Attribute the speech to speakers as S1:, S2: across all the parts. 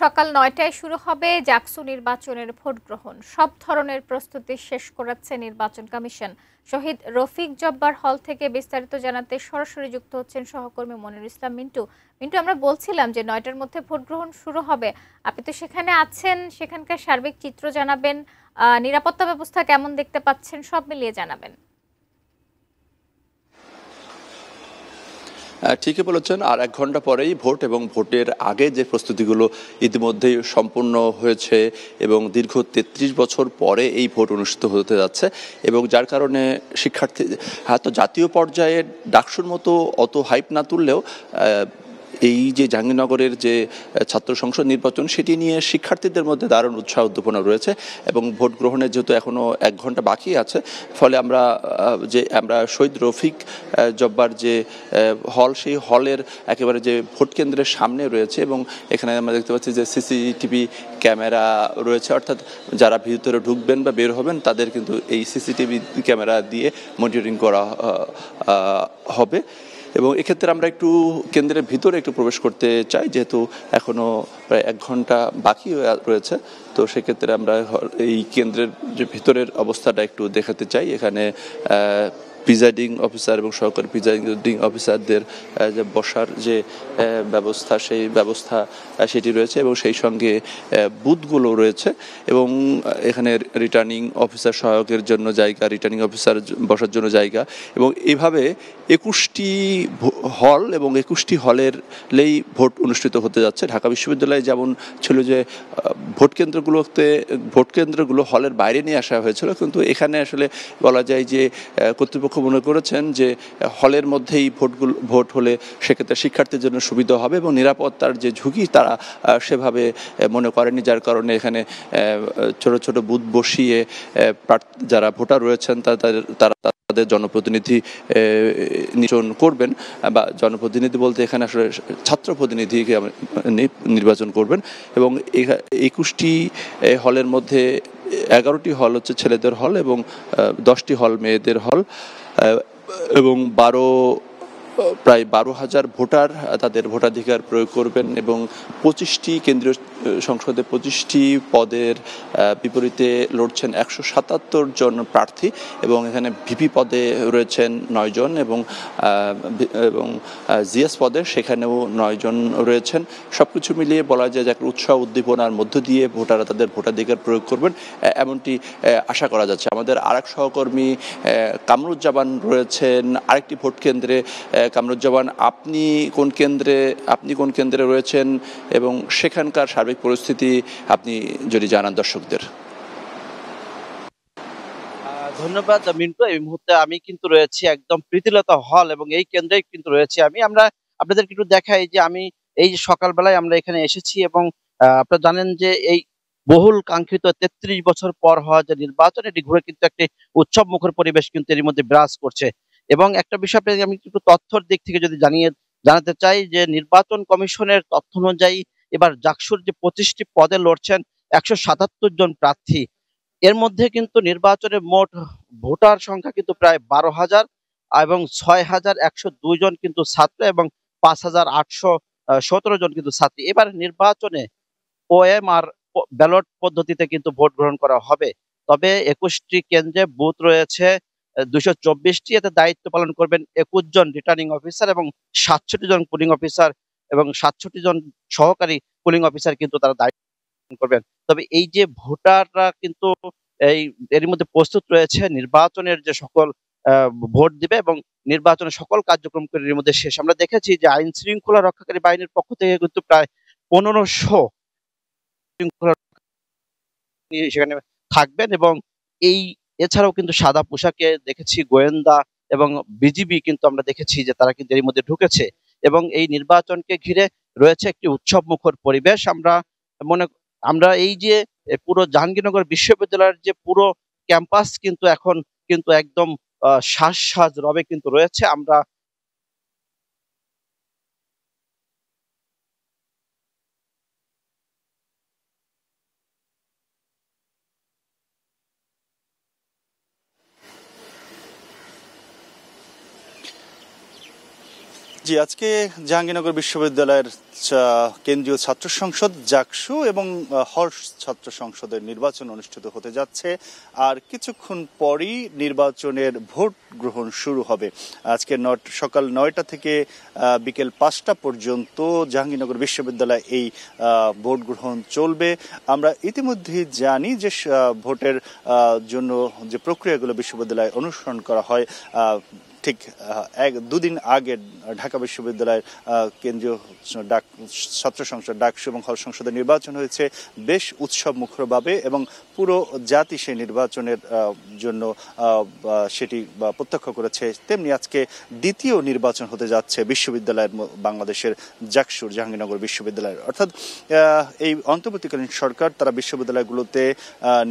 S1: সকাল ৯টায় শুরু হবে জাকসু নির্বাচনের ভোট গ্রহণ। সব ধরনের প্রস্তুতি শেষ করেছে নির্বাচন কমিশন। শহীদ রফিক জব্বার হল থেকে বিস্তারিত জানাতে সরাসরি যুক্ত হচ্ছেন সহকর্মী মনিরুল ইসলাম মিন্টু। মিন্টু, আমরা বলছিলাম যে ৯টার মধ্যে ভোট গ্রহণ শুরু হবে। আপনি তো সেখানে আছেন, সেখানকার সার্বিক চিত্র জানাবেন। নিরাপত্তা ব্যবস্থা কেমন দেখতে পাচ্ছেন, সব মিলিয়ে জানাবেন।
S2: ঠিকই বলেছেন, আর 1 ঘন্টা পরেই ভোট এবং ভোটের আগে যে প্রস্তুতিগুলো ইতিমধ্যেই সম্পূর্ণ হয়েছে এবং দীর্ঘ ৩৩ বছর পরে এই ভোট অনুষ্ঠিত হতে যাচ্ছে এবং যার কারণে শিক্ষার্থী হয়তো জাতীয় পর্যায়ে ডাকসুর মতো অত হাইপ না তুললেও এই যে জাহাঙ্গীরনগরের যে ছাত্র সংসদ নির্বাচন সেটি নিয়ে শিক্ষার্থীদের মধ্যে দারুণ উৎসাহ উদ্দীপনা রয়েছে এবং ভোট গ্রহণের যেহেতু এখনও 1 ঘন্টা বাকি আছে, ফলে আমরা শহীদ রফিক জব্বার যে হল, সেই হলের একেবারে যে ভোট কেন্দ্রের সামনে রয়েছে এবং এখানে আমরা দেখতে পাচ্ছি যে সিসিটিভি ক্যামেরা রয়েছে, অর্থাৎ যারা ভিতরে ঢুকবেন বা বের হবেন তাদের কিন্তু এই সিসিটিভি ক্যামেরা দিয়ে মনিটরিং করা হবে। এবং এক্ষেত্রে আমরা একটু কেন্দ্রের ভিতরে একটু প্রবেশ করতে চাই, যেহেতু এখনও প্রায় 1 ঘন্টা বাকি রয়েছে। তো সেক্ষেত্রে আমরা এই কেন্দ্রের যে ভিতরের অবস্থাটা একটু দেখাতে চাই। এখানে প্রিজাইডিং অফিসার এবং সহকারী প্রিজাইডিং অফিসারদের যে বসার যে ব্যবস্থা, সেই ব্যবস্থা সেটি রয়েছে এবং সেই সঙ্গে বুথগুলো রয়েছে এবং এখানে রিটার্নিং অফিসার সহায়কের জন্য জায়গা, রিটার্নিং অফিসার বসার জন্য জায়গা এবং এইভাবে 21টি হল এবং 21টি হলেরই ভোট অনুষ্ঠিত হতে যাচ্ছে। ঢাকা বিশ্ববিদ্যালয়ে যেমন ছিল যে ভোট কেন্দ্রগুলো হলের বাইরে নিয়ে আসা হয়েছিল, কিন্তু এখানে আসলে বলা যায় যে কর্তৃপক্ষ মনে করেছেন যে হলের মধ্যেই ভোট হলে সেক্ষেত্রে শিক্ষার্থীর জন্য সুবিধা হবে এবং নিরাপত্তার যে ঝুঁকি তারা সেভাবে মনে করেনি, যার কারণে এখানে ছোট ছোট বুথ বসিয়ে যারা ভোটার রয়েছেন তারা তাদের জনপ্রতিনিধি নির্বাচন করবেন, বা জনপ্রতিনিধি বলতে এখানে আসলে ছাত্র প্রতিনিধিকে নির্বাচন করবেন এবং 21টি হলের মধ্যে 11টি হল হচ্ছে ছেলেদের হল এবং 10টি হল মেয়েদের হল এবং প্রায় 12,000 ভোটার তাদের ভোটাধিকার প্রয়োগ করবেন এবং 25টি কেন্দ্রীয় সংসদে 25টি পদের বিপরীতে লড়ছেন 177 জন প্রার্থী এবং এখানে ভিপি পদে রয়েছেন 9 জন এবং জিএস পদে সেখানেও 9 জন রয়েছেন। সবকিছু মিলিয়ে বলা যায় যে একটা উৎসাহ উদ্দীপনার মধ্য দিয়ে ভোটাররা তাদের ভোটাধিকার প্রয়োগ করবেন, এমনটি আশা করা যাচ্ছে। আমাদের আরেক সহকর্মী কামরুজ্জামান রয়েছেন আরেকটি ভোট কেন্দ্রে। কামরুজ্জামান, আপনি কোন কেন্দ্রে রয়েছেন এবং সেখানকার সার্বিক পরিস্থিতি আপনি যদি জানান দর্শকদের।
S3: ধন্যবাদ মিন্টু। এই মুহূর্তে আমি কিন্তু রয়েছি একদম প্রীতিলতা হল এবং এই কেন্দ্রে কিন্তু রয়েছি আমরা আপনাদেরকে একটু দেখাই যে আমি এই যে সকালবেলায় আমরা এখানে এসেছি এবং আপনারা জানেন যে এই বহুল কাঙ্ক্ষিত ৩৩ বছর পর হওয়া যে নির্বাচন, এটি ঘুরে কিন্তু একটি উৎসব মুখর পরিবেশ কিন্তু এর মধ্যে বিরাজ করছে এবং একটা বিষয় আপনাকে আমি একটু তথ্যের দিক থেকে যদি জানাতে চাই যে নির্বাচন কমিশনের তথ্য অনুযায়ী এবার জাকসুর যে 25টি পদে লড়ছেন 177 জন প্রার্থী। এর মধ্যে কিন্তু নির্বাচনের মোট ভোটার সংখ্যা কিন্তু প্রায় 12,000 এবং 6,102 জন কিন্তু ছাত্র এবং 5,817 জন কিন্তু ছাত্রী। এবার নির্বাচনে ওএমআর ব্যালট পদ্ধতিতে কিন্তু ভোট গ্রহণ করা হবে। তবে 21টি কেন্দ্রে বুথ রয়েছে 224টি, এতে দায়িত্ব পালন করবেন 21 জন রিটার্নিং অফিসার এবং 67 জন পুলিং অফিসার এবং 67 জন সহকারী পুলিং অফিসার কিন্তু তারা দায়িত্ব করবেন। তবে এই যে ভোটাররা কিন্তু এর মধ্যে প্রস্তুত রয়েছে নির্বাচনের যে সকল ভোট দিবে এবং নির্বাচনের সকল কার্যক্রম করে এর মধ্যে শেষ। আমরা দেখেছি যে আইন শৃঙ্খলা রক্ষাকারী বাহিনীর পক্ষ থেকে কিন্তু প্রায় 1500 শৃঙ্খলা সেখানে থাকবেন এবং এছাড়াও কিন্তু সাদা পোশাকে দেখেছি গোয়েন্দা এবং বিজিবি কিন্তু আমরা দেখেছি যে তারা কিন্তু এর মধ্যে ঢুকেছে এবং এই নির্বাচনকে ঘিরে রয়েছে একটি উৎসব মুখর পরিবেশ। আমরা এই যে পুরো জাহাঙ্গীরনগর বিশ্ববিদ্যালয়ের যে পুরো ক্যাম্পাস কিন্তু এখন কিন্তু একদম সাজ রবে কিন্তু রয়েছে। আমরা
S4: জি, আজকে জাহাঙ্গীরনগর বিশ্ববিদ্যালয়ের কেন্দ্রীয় ছাত্র সংসদ জাকসু এবং হল ছাত্র সংসদের নির্বাচন অনুষ্ঠিত হতে যাচ্ছে। আর কিছুক্ষণ পরই নির্বাচনের ভোট গ্রহণ শুরু হবে। আজকে সকাল 9টা থেকে বিকেল 5টা পর্যন্ত জাহাঙ্গীরনগর বিশ্ববিদ্যালয়ে এই ভোট গ্রহণ চলবে। আমরা ইতিমধ্যেই জানি যে ভোটের জন্য যে প্রক্রিয়াগুলো বিশ্ববিদ্যালয়ে অনুসরণ করা হয়, ঠিক দুদিন আগে ঢাকা বিশ্ববিদ্যালয়ের কেন্দ্রীয় ছাত্র সংসদ ডাকসু এবং হল সংসদের নির্বাচন হয়েছে বেশ উৎসব মুখরভাবে, এবং পুরো জাতি সেই নির্বাচনের জন্য সেটি প্রত্যক্ষ করেছে। তেমনি আজকে দ্বিতীয় নির্বাচন হতে যাচ্ছে বিশ্ববিদ্যালয়ের, বাংলাদেশের জাকসুর জাহাঙ্গীরনগর বিশ্ববিদ্যালয়ের। অর্থাৎ এই অন্তর্বর্তীকালীন সরকার তারা বিশ্ববিদ্যালয়গুলোতে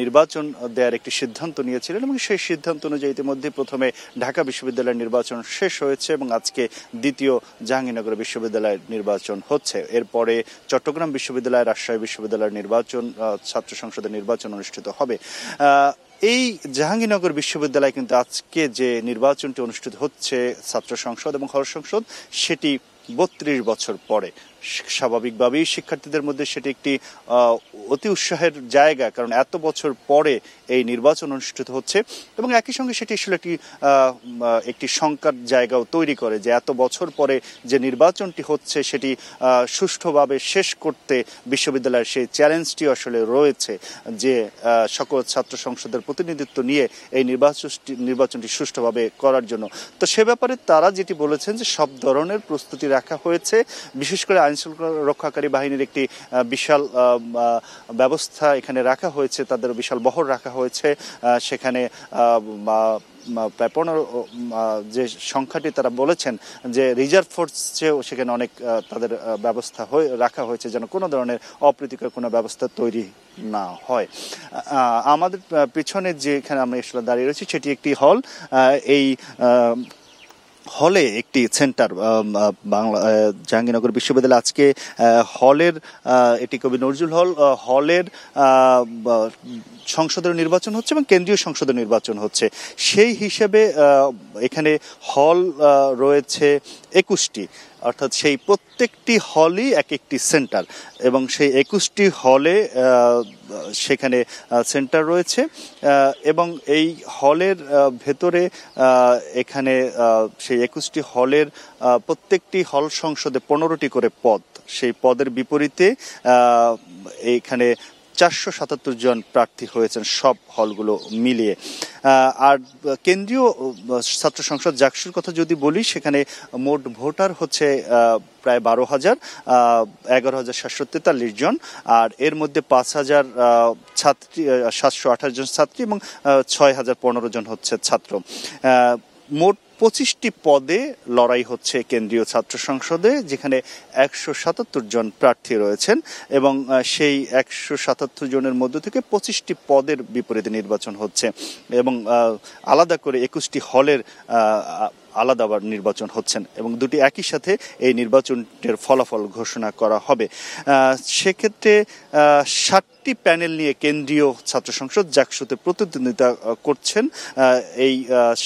S4: নির্বাচন দেওয়ার একটি সিদ্ধান্ত নিয়েছিলেন, এবং সেই সিদ্ধান্ত অনুযায়ী ইতিমধ্যে প্রথমে ঢাকা বিশ্ববিদ্যালয়ের নির্বাচন শেষ হয়েছে এবং আজকে দ্বিতীয় জাহাঙ্গীরনগর বিশ্ববিদ্যালয়ের নির্বাচন হচ্ছে। এরপরে চট্টগ্রাম বিশ্ববিদ্যালয়, রাজশাহী বিশ্ববিদ্যালয়ের নির্বাচন, ছাত্র সংসদের নির্বাচন অনুষ্ঠিত হবে। এই জাহাঙ্গীরনগর বিশ্ববিদ্যালয়ে কিন্তু আজকে যে নির্বাচনটি অনুষ্ঠিত হচ্ছে ছাত্র সংসদ এবং হল সংসদ, সেটি 32 বছর পরে। স্বাভাবিকভাবেই শিক্ষার্থীদের মধ্যে সেটি একটি অতি উৎসাহের জায়গা, কারণ এত বছর পরে এই নির্বাচন অনুষ্ঠিত হচ্ছে, এবং একই সঙ্গে সেটি আসলে একটি শঙ্কার জায়গাও তৈরি করে যে এত বছর পরে যে নির্বাচনটি হচ্ছে সেটি সুষ্ঠুভাবে শেষ করতে বিশ্ববিদ্যালয়ের সেই চ্যালেঞ্জটি আসলে রয়েছে, যে সকল ছাত্র সংসদের প্রতিনিধিত্ব নিয়ে এই নির্বাচনটি সুষ্ঠুভাবে করার জন্য। তো সে ব্যাপারে তারা যেটি বলেছেন যে সব ধরনের প্রস্তুতি রাখা হয়েছে, বিশেষ করে আইন শৃঙ্খলা রক্ষাকারী বাহিনীর একটি বিশাল ব্যবস্থা এখানে রাখা হয়েছে, তাদের বিশাল বহর রাখা হয়েছে। সেখানে প্রায় 15 যে সংখ্যাটি তারা বলেছেন যে রিজার্ভ ফোর্সেও সেখানে অনেক তাদের ব্যবস্থা রাখা হয়েছে, যেন কোনো ধরনের অপ্রীতিকর কোনো ব্যবস্থা তৈরি না হয়। আমাদের পিছনে যেখানে আমরা আসলে দাঁড়িয়ে রয়েছি সেটি একটি হল। এই হলে একটি সেন্টার বাংলা জাহাঙ্গীরনগর বিশ্ববিদ্যালয় আজকে হলের, এটি কবি নজরুল হল, হলের সংসদের নির্বাচন হচ্ছে এবং কেন্দ্রীয় সংসদের নির্বাচন হচ্ছে। সেই হিসেবে এখানে হল রয়েছে 21টি, অর্থাৎ সেই প্রত্যেকটি হলই এক একটি সেন্টার, এবং সেই 21টি হলে সেখানে সেন্টার রয়েছে। এবং এই হলের ভেতরে এখানে সেই 21টি হলের প্রত্যেকটি হল সংসদে 15টি করে পদ, সেই পদের বিপরীতে এইখানে 477 জন প্রার্থী হয়েছেন সব হলগুলো মিলিয়ে। আর কেন্দ্রীয় ছাত্র সংসদ জাকসুর কথা যদি বলি, সেখানে মোট ভোটার হচ্ছে প্রায় 12,000, 11,743 জন, আর এর মধ্যে 5,000 ছাত্রী, 728 জন ছাত্রী এবং 6,015 জন হচ্ছে ছাত্র। মোট 25টি পদে লড়াই হচ্ছে কেন্দ্রীয় ছাত্র সংসদে, যেখানে 177 জন প্রার্থী রয়েছেন, এবং সেই 177 জনের মধ্য থেকে 25টি পদের বিপরীতে নির্বাচন হচ্ছে, এবং আলাদা করে 21টি হলের আলাদা নির্বাচন হচ্ছেন, এবং দুটি একই সাথে এই নির্বাচনের ফলাফল ঘোষণা করা হবে। সেক্ষেত্রে 7টি প্যানেল নিয়ে কেন্দ্রীয় ছাত্র সংসদ জাকসুতে প্রতিদ্বন্দ্বিতা করছেন। এই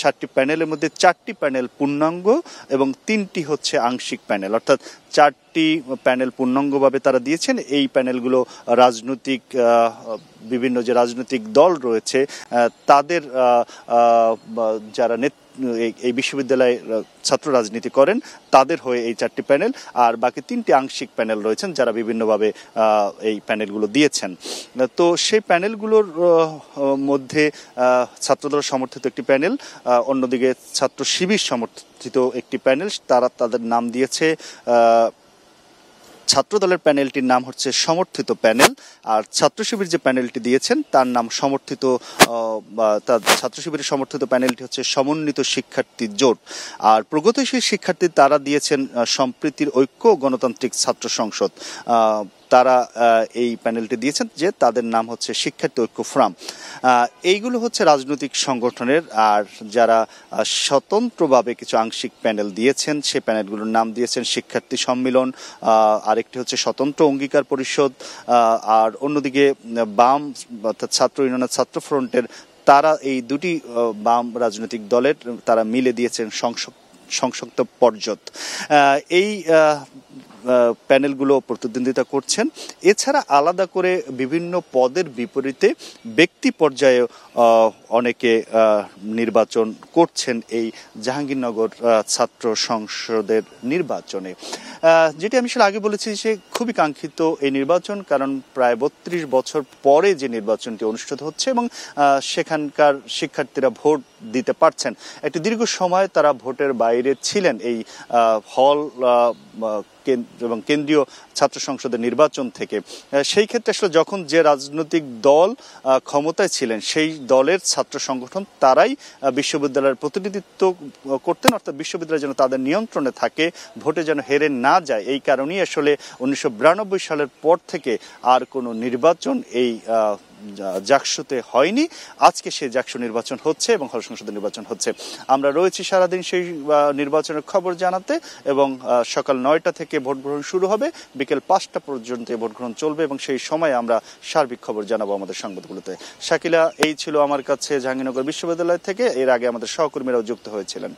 S4: 7টি প্যানেলের মধ্যে 4টি প্যানেল পূর্ণাঙ্গ এবং 3টি হচ্ছে আংশিক প্যানেল, অর্থাৎ 4টি প্যানেল পূর্ণাঙ্গভাবে তারা দিয়েছেন। এই প্যানেলগুলো রাজনৈতিক বিভিন্ন যে রাজনৈতিক দল রয়েছে তাদের যারা এই বিশ্ববিদ্যালয়ে ছাত্র রাজনীতি করেন তাদের হয়ে এই 4টি প্যানেল, আর বাকি 3টি আংশিক প্যানেল রয়েছেন যারা বিভিন্নভাবে এই প্যানেলগুলো দিয়েছেন। তো সেই প্যানেলগুলোর মধ্যে ছাত্রদল সমর্থিত একটি প্যানেল, অন্যদিকে ছাত্র শিবির সমর্থিত একটি প্যানেল, তারা তাদের নাম দিয়েছে, ছাত্র দলের প্যানেলটির নাম হচ্ছে সমর্থিত প্যানেল, আর ছাত্র শিবির যে প্যানেলটি দিয়েছেন তার নাম সমর্থিত, তার ছাত্র শিবিরের সমর্থিত প্যানেলটি হচ্ছে সমন্বিত শিক্ষার্থী জোট, আর প্রগতিশীল শিক্ষার্থী তারা দিয়েছেন সম্প্রীতির ঐক্য গণতান্ত্রিক ছাত্র সংসদ, তারা এই প্যানেলটি দিয়েছেন যে তাদের নাম হচ্ছে শিক্ষার্থী ঐক্য ফোরাম। এইগুলো হচ্ছে রাজনৈতিক সংগঠনের, আর যারা স্বতন্ত্রভাবে কিছু আংশিক প্যানেল দিয়েছেন সেই প্যানেলগুলোর নাম দিয়েছেন শিক্ষার্থী সম্মিলন, আরেকটি হচ্ছে স্বতন্ত্র অঙ্গীকার পরিষদ, আর অন্যদিকে বাম অর্থাৎ ছাত্র ইউনিয়নের ছাত্র ফ্রন্টের তারা এই দুটি বাম রাজনৈতিক দলের তারা মিলে দিয়েছেন সংসক্ত পর্ষদ এই প্যানেলগুলো প্রতিদ্বন্দ্বিতা করছেন। এছাড়া আলাদা করে বিভিন্ন পদের বিপরীতে ব্যক্তি পর্যায়ে অনেকে নির্বাচন করছেন এই জাহাঙ্গীরনগর ছাত্র সংসদের নির্বাচনে। যেটি আমি আসলে আগে বলেছি যে খুবই কাঙ্ক্ষিত এই নির্বাচন, কারণ প্রায় ৩২ বছর পরে যে নির্বাচনটি অনুষ্ঠিত হচ্ছে এবং সেখানকার শিক্ষার্থীরা ভোট দিতে পারছেন। একটি দীর্ঘ সময় তারা ভোটের বাইরে ছিলেন এই হল এবং কেন্দ্রীয় ছাত্র সংসদের নির্বাচন থেকে। সেই ক্ষেত্রে আসলে যখন যে রাজনৈতিক দল ক্ষমতায় ছিলেন সেই দলের ছাত্র সংগঠন তারাই বিশ্ববিদ্যালয়ের প্রতিনিধিত্ব করতেন, অর্থাৎ বিশ্ববিদ্যালয় যেন তাদের নিয়ন্ত্রণে থাকে, ভোটে যেন হেরে না যায়। এই কারণেই আসলে 1992 সালের পর থেকে আর কোনো নির্বাচন এই জাকসুতে হয়নি। আজকে সেই জাকসু নির্বাচন হচ্ছে এবং হল সংসদের নির্বাচন হচ্ছে। আমরা রয়েছি সারাদিন সেই নির্বাচনের খবর জানাতে এবং সকাল 9টা থেকে ভোট গ্রহণ শুরু হবে, বিকেল 5টা পর্যন্ত ভোট গ্রহণ চলবে এবং সেই সময় আমরা সার্বিক খবর জানাবো আমাদের সংবাদগুলোতে। শাকিলা, এই ছিল আমার কাছে জাহাঙ্গীরনগর বিশ্ববিদ্যালয় থেকে। এর আগে আমাদের সহকর্মীরাও যুক্ত হয়েছিলেন।